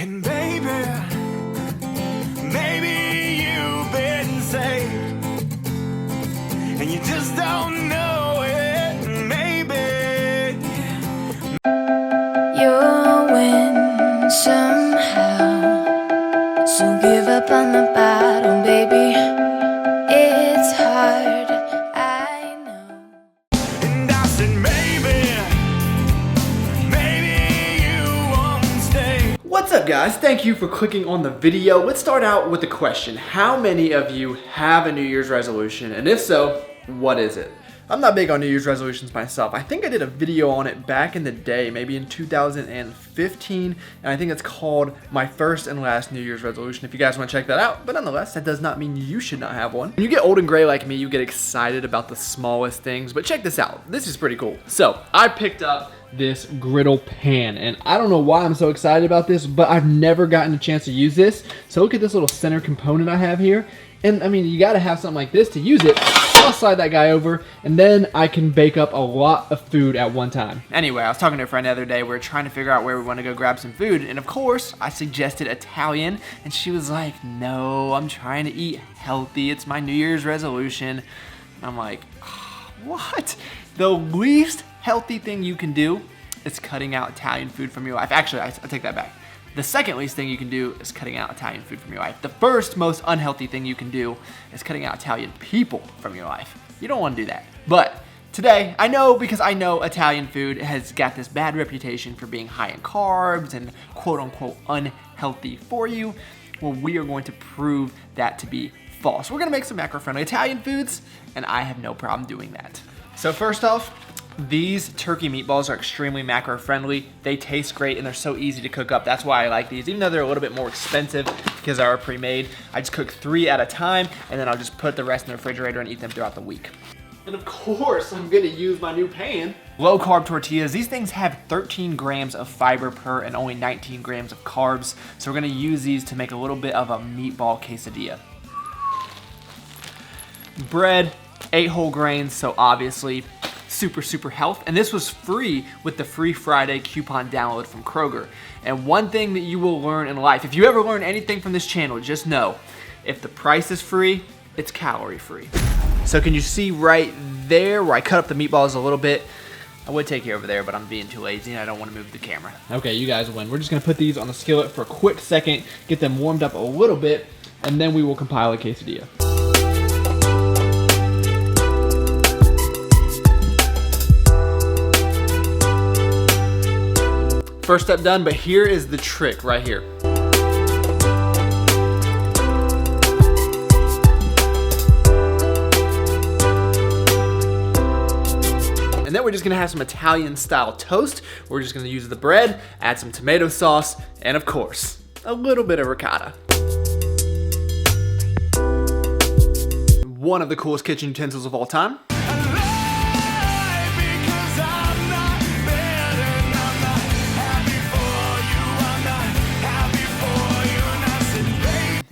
And baby, maybe you've been saved, and you just don't know it, maybe. You'll win somehow, so give up on the battle, baby. It's hard, I know. And I said maybe you won't stay. What's up, guys? Thank you for clicking on the video. Let's start out with the question. How many of you have a New Year's resolution? And if so, what is it? I'm not big on New Year's resolutions myself. I think I did a video on it back in the day, maybe in 2015, and I think it's called My First and Last New Year's Resolution, if you guys want to check that out. But nonetheless, that does not mean you should not have one. When you get old and gray like me, you get excited about the smallest things, but check this out. This is pretty cool. So, I picked up this griddle pan, and I don't know why I'm so excited about this, but I've never gotten a chance to use this. So look at this little center component I have here. And I mean, you gotta have something like this to use it. I'll slide that guy over, and then I can bake up a lot of food at one time. Anyway, I was talking to a friend the other day. We were trying to figure out where we want to go grab some food, and of course, I suggested Italian, and she was like, no, I'm trying to eat healthy. It's my New Year's resolution. And I'm like, oh, what? The least healthy thing you can do is cutting out Italian food from your life. Actually, I take that back. The second least thing you can do is cutting out Italian food from your life. The first most unhealthy thing you can do is cutting out Italian people from your life. You don't want to do that. But today, I know because I know Italian food has got this bad reputation for being high in carbs and quote unquote unhealthy for you. Well, we are going to prove that to be false. We're gonna make some macro-friendly Italian foods, and I have no problem doing that. So first off, these turkey meatballs are extremely macro-friendly. They taste great and they're so easy to cook up. That's why I like these, even though they're a little bit more expensive because they are pre-made. I just cook 3 at a time, and then I'll just put the rest in the refrigerator and eat them throughout the week. And of course, I'm gonna use my new pan. Low carb tortillas. These things have 13 grams of fiber per and only 19 grams of carbs. So we're gonna use these to make a little bit of a meatball quesadilla. Bread, 8 whole grains, so obviously super health, and this was free with the free Friday coupon download from Kroger. And one thing that you will learn in life, if you ever learn anything from this channel, just know, if the price is free, it's calorie free. So can you see right there where I cut up the meatballs a little bit? I would take you over there, but I'm being too lazy and I don't want to move the camera. Okay, you guys win. We're just gonna put these on the skillet for a quick second, get them warmed up a little bit, and then we will compile a quesadilla. First step done, but here is the trick right here. And then we're just gonna have some Italian style toast. We're just gonna use the bread, add some tomato sauce, and of course, a little bit of ricotta. One of the coolest kitchen utensils of all time.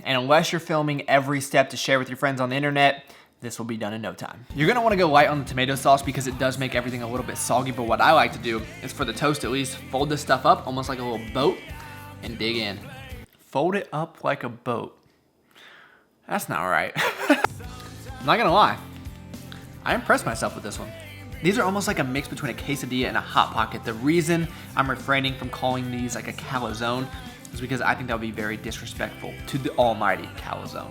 And unless you're filming every step to share with your friends on the internet, this will be done in no time. You're gonna wanna go light on the tomato sauce because it does make everything a little bit soggy, but what I like to do is, for the toast at least, fold this stuff up almost like a little boat and dig in. Fold it up like a boat. That's not right. I'm not gonna lie, I impressed myself with this one. These are almost like a mix between a quesadilla and a Hot Pocket. The reason I'm refraining from calling these like a calzone is because I think that would be very disrespectful to the almighty calzone.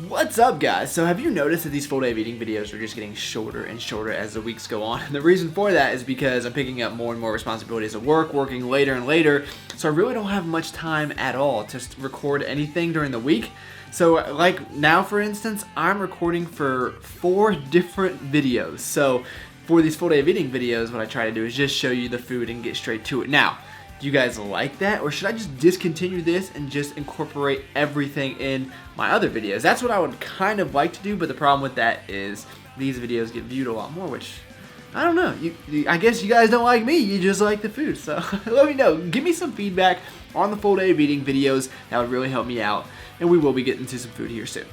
What's up, guys? So have you noticed that these full day of eating videos are just getting shorter and shorter as the weeks go on? And the reason for that is because I'm picking up more and more responsibilities at work, working later and later, so I really don't have much time at all to record anything during the week. So like now, for instance, I'm recording for 4 different videos. So for these full day of eating videos, what I try to do is just show you the food and get straight to it. Now, do you guys like that? Or should I just discontinue this and just incorporate everything in my other videos? That's what I would kind of like to do, but the problem with that is these videos get viewed a lot more, which, I don't know. I guess you guys don't like me, you just like the food. So let me know. Give me some feedback on the full day of eating videos. That would really help me out. And we will be getting to some food here soon.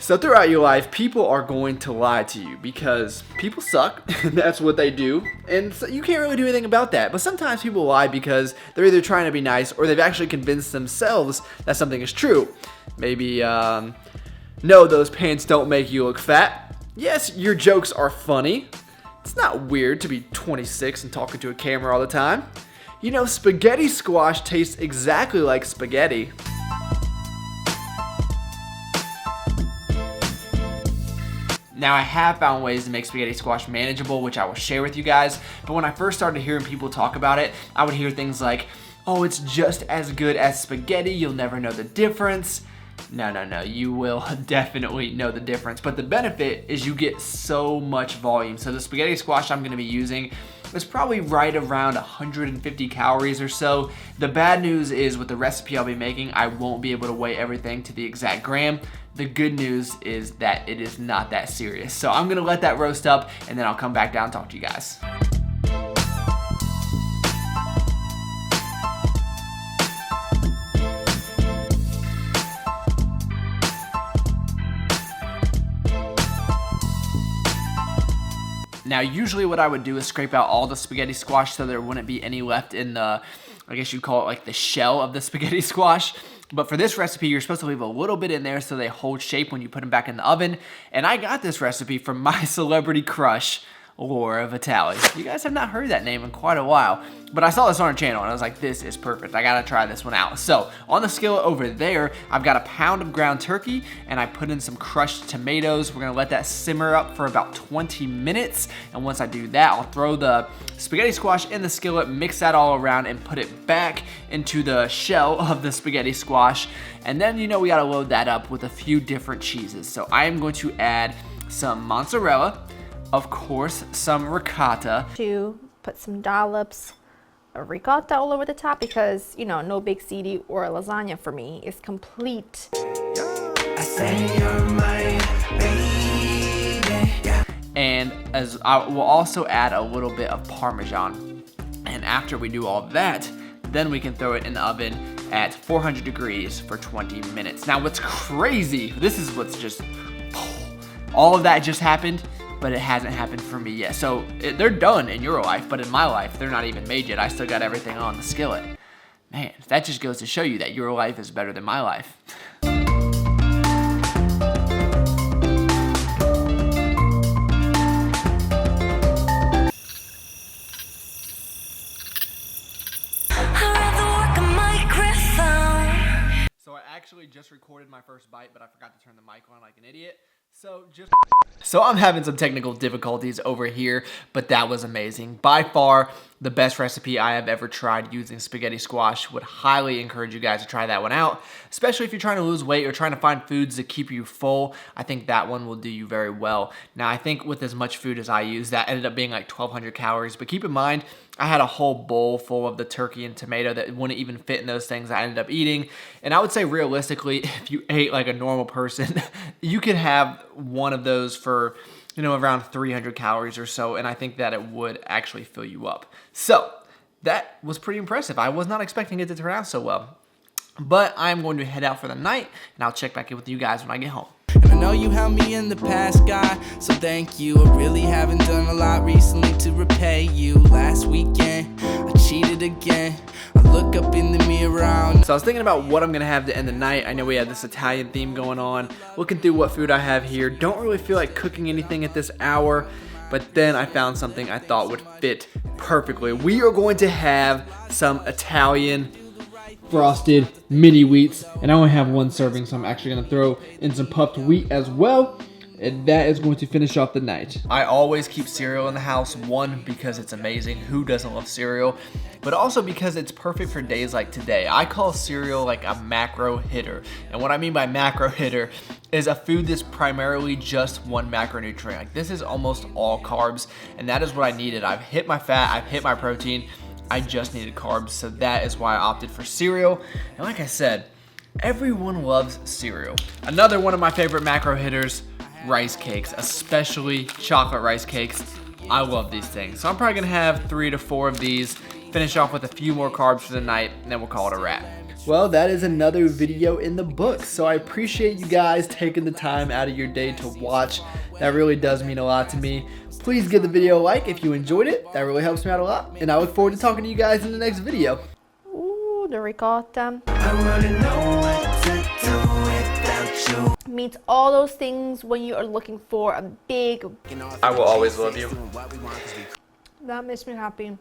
So throughout your life, people are going to lie to you because people suck. That's what they do. And so you can't really do anything about that. But sometimes people lie because they're either trying to be nice or they've actually convinced themselves that something is true. Maybe, no, those pants don't make you look fat. Yes, your jokes are funny. It's not weird to be 26 and talking to a camera all the time. You know, spaghetti squash tastes exactly like spaghetti. Now, I have found ways to make spaghetti squash manageable, which I will share with you guys. But when I first started hearing people talk about it, I would hear things like, oh, it's just as good as spaghetti. You'll never know the difference. No, you will definitely know the difference. But the benefit is you get so much volume. So the spaghetti squash I'm gonna be using is probably right around 150 calories or so. The bad news is with the recipe I'll be making, I won't be able to weigh everything to the exact gram. The good news is that it is not that serious. So I'm gonna let that roast up and then I'll come back down and talk to you guys. Now, usually what I would do is scrape out all the spaghetti squash so there wouldn't be any left in the, I guess you'd call it like the shell of the spaghetti squash. But for this recipe, you're supposed to leave a little bit in there so they hold shape when you put them back in the oven. And I got this recipe from my celebrity crush, F.S.T.I.V.L. You guys have not heard that name in quite a while, but I saw this on her channel and I was like, this is perfect. I gotta try this one out. So on the skillet over there, I've got a pound of ground turkey and I put in some crushed tomatoes. We're gonna let that simmer up for about 20 minutes. And once I do that, I'll throw the spaghetti squash in the skillet, mix that all around and put it back into the shell of the spaghetti squash. And then, you know, we gotta load that up with a few different cheeses. So I am going to add some mozzarella, of course, some ricotta. To put some dollops of ricotta all over the top because, you know, no big CD or lasagna for me is complete. I say you're my baby. And as I will also add a little bit of Parmesan. And after we do all that, then we can throw it in the oven at 400 degrees for 20 minutes. Now what's crazy, this is what's just, all of that just happened, but it hasn't happened for me yet. So they're done in your life, but in my life, they're not even made yet. I still got everything on the skillet. Man, that just goes to show you that your life is better than my life. So I actually just recorded my first bite, but I forgot to turn the mic on like an idiot. So I'm having some technical difficulties over here, but that was amazing. By far, the best recipe I have ever tried using spaghetti squash. Would highly encourage you guys to try that one out, especially if you're trying to lose weight or trying to find foods that keep you full. I think that one will do you very well. Now, I think with as much food as I use, that ended up being like 1,200 calories, but keep in mind, I had a whole bowl full of the turkey and tomato that wouldn't even fit in those things I ended up eating. And I would say realistically, if you ate like a normal person, you could have one of those for, you know, around 300 calories or so. And I think that it would actually fill you up. So that was pretty impressive. I was not expecting it to turn out so well. But I'm going to head out for the night and I'll check back in with you guys when I get home. And I know you helped me in the past, guy, so thank you. I really haven't done a lot recently to repay you. Last weekend, I cheated again. I look up in the mirror. So I was thinking about what I'm gonna have to end the night. I know we had this Italian theme going on. Looking through what food I have here. Don't really feel like cooking anything at this hour, but then I found something I thought would fit perfectly. We are going to have some Italian frosted mini wheats, and I only have one serving, so I'm actually gonna throw in some puffed wheat as well, and that is going to finish off the night. I always keep cereal in the house, one, because it's amazing, who doesn't love cereal, but also because it's perfect for days like today. I call cereal like a macro hitter, and what I mean by macro hitter is a food that's primarily just one macronutrient. Like, this is almost all carbs, and that is what I needed. I've hit my fat, I've hit my protein, I just needed carbs, so that is why I opted for cereal. And like I said, everyone loves cereal. Another one of my favorite macro hitters, rice cakes, especially chocolate rice cakes. I love these things. So I'm probably gonna have 3 to 4 of these, finish off with a few more carbs for the night, and then we'll call it a wrap. well, that is another video in the books. So I appreciate you guys taking the time out of your day to watch. That really does mean a lot to me. Please give the video a like if you enjoyed it. That really helps me out a lot. And I look forward to talking to you guys in the next video. Ooh, the ricotta. Means all those things when you are looking for a big. I will always love you. That makes me happy.